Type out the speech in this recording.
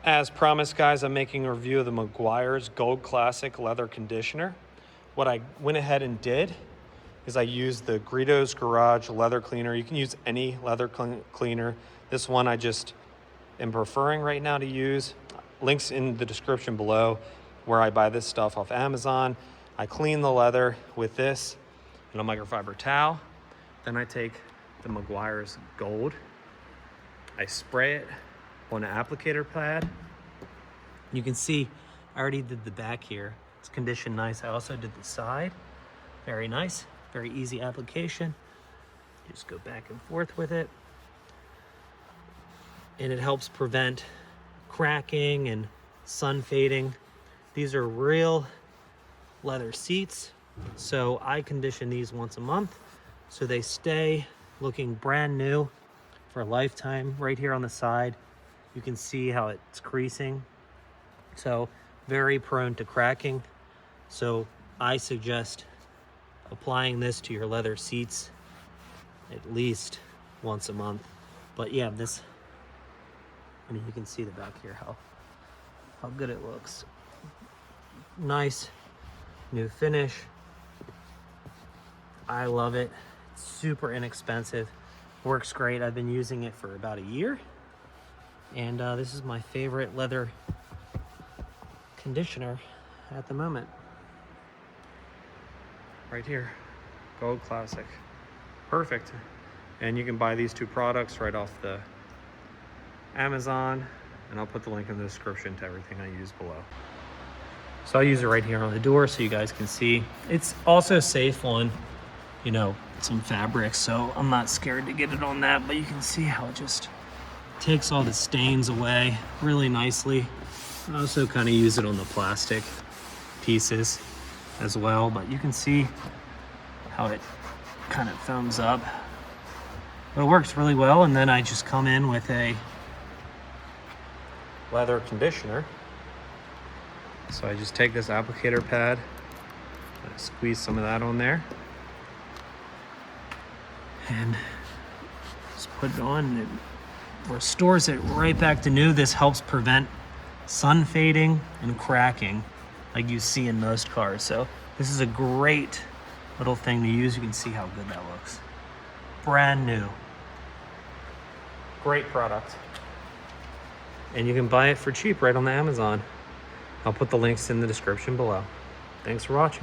As promised, guys, I'm making a review of the Meguiar's Gold Classic Leather Conditioner. What I went ahead and did is I used the Greedo's Garage leather cleaner. You can use any leather cleaner. This one I just am preferring right now to use. Links in the description below where I buy this stuff off Amazon. I clean the leather with this and a microfiber towel. Then I take the Meguiar's Gold. I spray it on an applicator pad. You can see I already did the back here. It's conditioned nice. I also did the side. Very nice, very easy application. Just go back and forth with it. And it helps prevent cracking and sun fading. These are real leather seats. So I condition these once a month so they stay looking brand new for a lifetime. Right here on the side, you can see how it's creasing. So very prone to cracking. So I suggest applying this to your leather seats at least once a month. But yeah, this, I mean, you can see the back here, how good it looks. Nice new finish. I love it. It's super inexpensive. Works great. I've been using it for about a year. And this is my favorite leather conditioner at the moment. Right here, Gold Classic. Perfect. And you can buy these two products right off the Amazon, and I'll put the link in the description to everything I use below. So I use it right here on the door so you guys can see. It's also safe on, you know, some fabrics, so I'm not scared to get it on that, but you can see how it just takes all the stains away really nicely. I also kind of use it on the plastic pieces as well, but you can see how it kind of foams up. But it works really well, and then I just come in with a leather conditioner. So I just take this applicator pad, and I squeeze some of that on there, and just put it on, and it restores it right back to new. This helps prevent sun fading and cracking like you see in most cars. So this is a great little thing to use. You can see how good that looks. Brand new. Great product. And you can buy it for cheap right on the Amazon. I'll put the links in the description below. Thanks for watching.